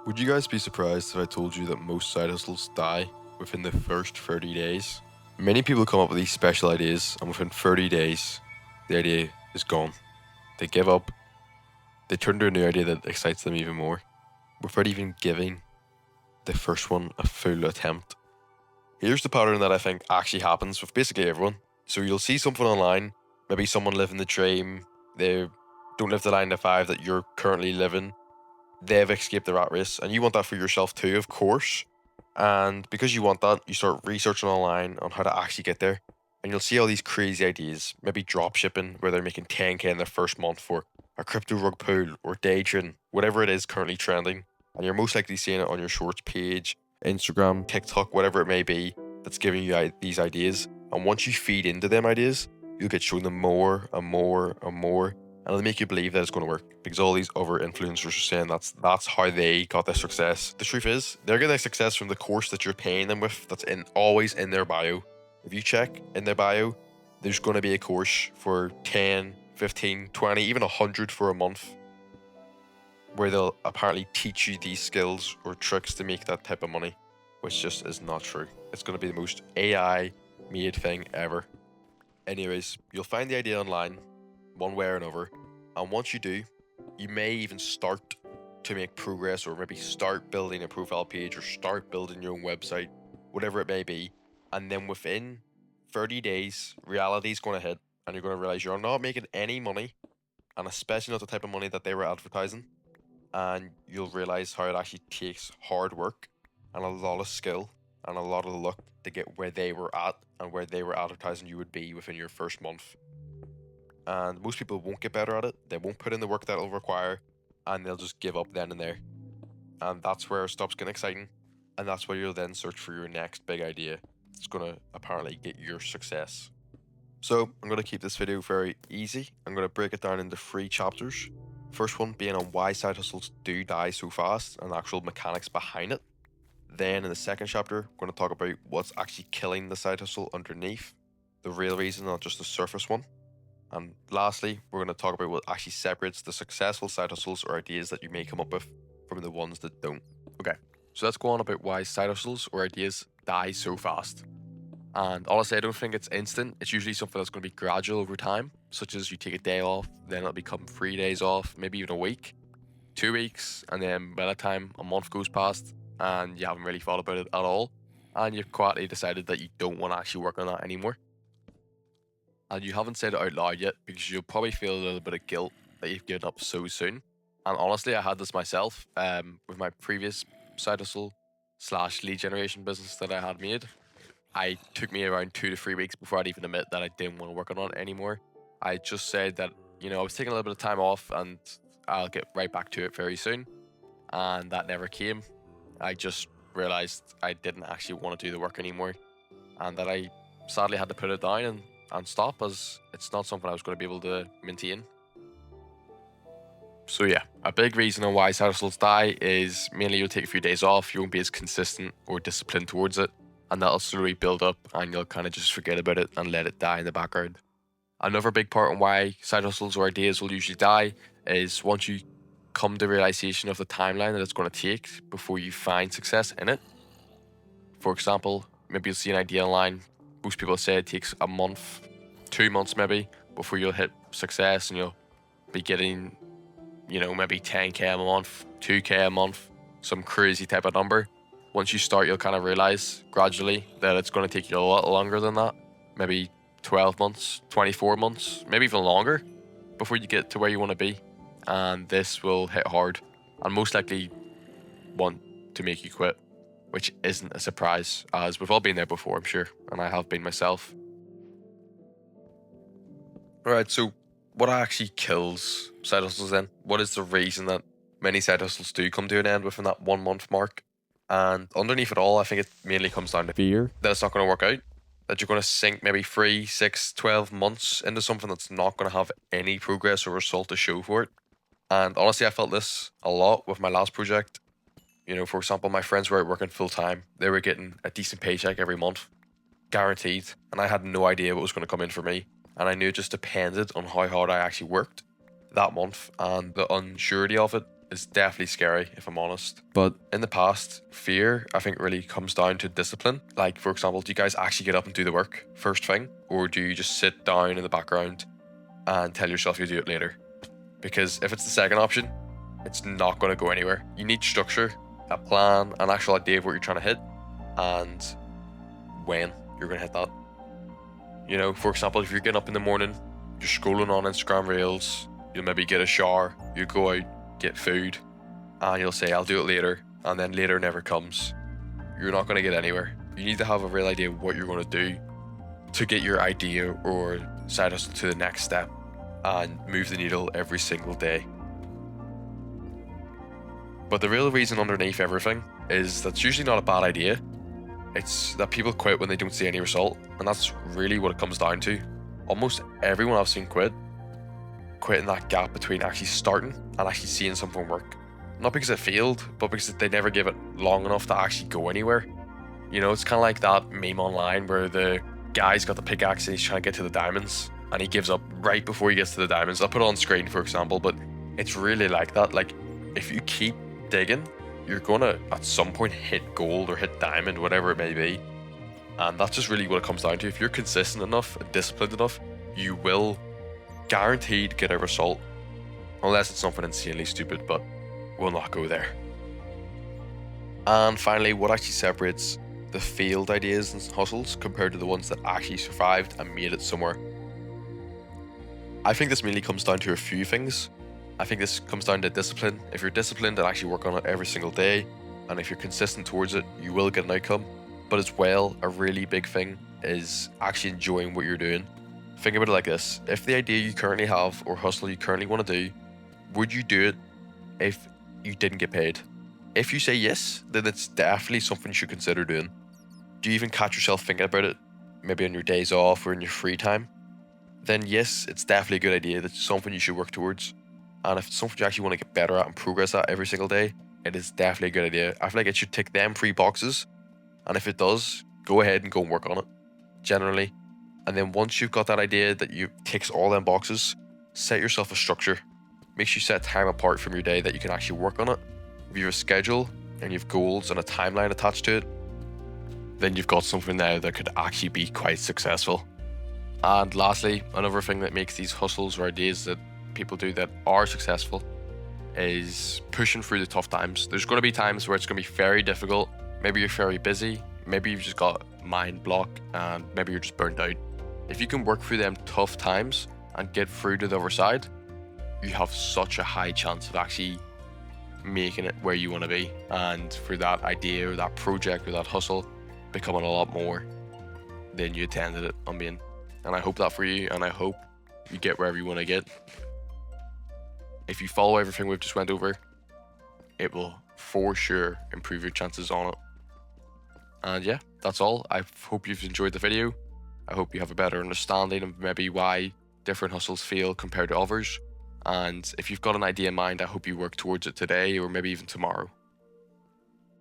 Would you guys be surprised if I told you that most side hustles die within the first 30 days? Many people come up with these special ideas, and within 30 days, the idea is gone. They give up, they turn to a new idea that excites them even more, without even giving the first one a full attempt. Here's the pattern that I think actually happens with basically everyone. So you'll see something online, maybe someone living the dream, they don't live the 9 to 5 that you're currently living, they've escaped the rat race, and you want that for yourself too, of course. And because you want that, you start researching online on how to actually get there. And you'll see all these crazy ideas, maybe drop shipping, where they're making 10k in their first month for a crypto rug pull or day trading, whatever it is currently trending. And you're most likely seeing it on your shorts page, Instagram, TikTok, whatever it may be, that's giving you these ideas. And once you feed into them ideas, you'll get shown them more and more and more, and it'll make you believe that it's going to work because all these other influencers are saying that's how they got their success. The truth is, they're getting their success from the course that you're paying them with. That's always in their bio. If you check in their bio, there's going to be a course for 10, 15, 20, even 100 for a month, where they'll apparently teach you these skills or tricks to make that type of money, which just is not true. It's going to be the most AI made thing ever. Anyways, you'll find the idea online one way or another, and once you do, you may even start to make progress, or maybe start building a profile page or start building your own website, whatever it may be. And then within 30 days, reality is going to hit, and you're going to realize you're not making any money, and especially not the type of money that they were advertising. And you'll realize how it actually takes hard work and a lot of skill and a lot of luck to get where they were at and where they were advertising you would be within your first month. And most people won't get better at it. They won't put in the work that it'll require, and they'll just give up then and there. And that's where it stops getting exciting, and that's where you'll then search for your next big idea. It's gonna apparently get your success. So I'm gonna keep this video very easy. I'm gonna break it down into 3 chapters. First one being on why side hustles do die so fast and the actual mechanics behind it. Then in the second chapter, I'm going to talk about what's actually killing the side hustle underneath, the real reason, not just the surface one. And lastly, we're going to talk about what actually separates the successful side hustles or ideas that you may come up with from the ones that don't. Okay, so let's go on about why side hustles or ideas die so fast. And honestly, I don't think it's instant. It's usually something that's going to be gradual over time, such as you take a day off, then it'll become 3 days off, maybe even a week, 2 weeks, and then by the time a month goes past and you haven't really thought about it at all, and you've quietly decided that you don't want to actually work on that anymore. And you haven't said it out loud yet because you'll probably feel a little bit of guilt that you've given up so soon. And honestly, I had this myself with my previous side hustle slash lead generation business that I had made. I took me around 2 to 3 weeks before I'd even admit that I didn't want to work on it anymore. I just said that, I was taking a little bit of time off and I'll get right back to it very soon. And that never came. I just realized I didn't actually want to do the work anymore, and that I sadly had to put it down and stop, as it's not something I was going to be able to maintain. So yeah, a big reason on why side hustles die is mainly you'll take a few days off, you won't be as consistent or disciplined towards it, and that'll slowly build up and you'll kind of just forget about it and let it die in the background. Another big part on why side hustles or ideas will usually die is once you come to realization of the timeline that it's going to take before you find success in it. For example, maybe you'll see an idea online. Most people say it takes a month, 2 months maybe, before you'll hit success and you'll be getting, maybe 10k a month, 2k a month, some crazy type of number. Once you start, you'll kind of realize gradually that it's going to take you a lot longer than that. Maybe 12 months, 24 months, maybe even longer before you get to where you want to be. And this will hit hard and most likely want to make you quit, which isn't a surprise, as we've all been there before, I'm sure, and I have been myself. Alright, so what actually kills side hustles then? What is the reason that many side hustles do come to an end within that 1 month mark? And underneath it all, I think it mainly comes down to fear that it's not going to work out, that you're going to sink maybe 3, 6, 12 months into something that's not going to have any progress or result to show for it. And honestly, I felt this a lot with my last project. For example, my friends were out working full time. They were getting a decent paycheck every month, guaranteed. And I had no idea what was going to come in for me. And I knew it just depended on how hard I actually worked that month and the unsurety of it is definitely scary, if I'm honest. But in the past, fear, I think, really comes down to discipline. Like, for example, do you guys actually get up and do the work first thing? Or do you just sit down in the background and tell yourself you'll do it later? Because if it's the second option, it's not going to go anywhere. You need structure, a plan, an actual idea of what you're trying to hit, and when you're going to hit that. You know, for example, if you're getting up in the morning, you're scrolling on Instagram Reels, you'll maybe get a shower, you go out, get food, and you'll say, I'll do it later, and then later never comes. You're not going to get anywhere. You need to have a real idea of what you're going to do to get your idea or side hustle to the next step and move the needle every single day. But the real reason underneath everything is that's usually not a bad idea. It's that people quit when they don't see any result, and that's really what it comes down to. Almost everyone I've seen quit in that gap between actually starting and actually seeing something work. Not because it failed, but because they never gave it long enough to actually go anywhere. You know, it's kind of like that meme online where the guy's got the pickaxe and he's trying to get to the diamonds, and he gives up right before he gets to the diamonds. I'll put it on screen, for example, but it's really like that. Like, if you keep digging, you're gonna at some point hit gold or hit diamond, whatever it may be. And that's just really what it comes down to. If you're consistent enough and disciplined enough, you will guaranteed get a result. Unless it's something insanely stupid, but we'll not go there. And finally, what actually separates the failed ideas and hustles compared to the ones that actually survived and made it somewhere? I think this mainly comes down to a few things. I think this comes down to discipline. If you're disciplined and actually work on it every single day, and if you're consistent towards it, you will get an outcome. But as well, a really big thing is actually enjoying what you're doing. Think about it like this. If the idea you currently have or hustle you currently want to do, would you do it if you didn't get paid? If you say yes, then it's definitely something you should consider doing. Do you even catch yourself thinking about it, maybe on your days off or in your free time? Then yes, it's definitely a good idea. That's something you should work towards. And if it's something you actually want to get better at and progress at every single day, it is definitely a good idea. I feel like it should tick them 3 boxes. And if it does, go ahead and go and work on it, generally. And then once you've got that idea that you ticks all them boxes, set yourself a structure. Make sure you set time apart from your day that you can actually work on it. If you have a schedule and you have goals and a timeline attached to it, then you've got something now that could actually be quite successful. And lastly, another thing that makes these hustles or ideas that people do that are successful is pushing through the tough times. There's going to be times where it's going to be very difficult. Maybe you're very busy. Maybe you've just got mind block and maybe you're just burnt out. If you can work through them tough times and get through to the other side, you have such a high chance of actually making it where you want to be, and for that idea or that project or that hustle becoming a lot more than you intended it on being. And I hope that for you, and I hope you get wherever you want to get. If you follow everything we've just went over, it will for sure improve your chances on it. And yeah, that's all. I hope you've enjoyed the video. I hope you have a better understanding of maybe why different hustles fail compared to others. And if you've got an idea in mind, I hope you work towards it today or maybe even tomorrow.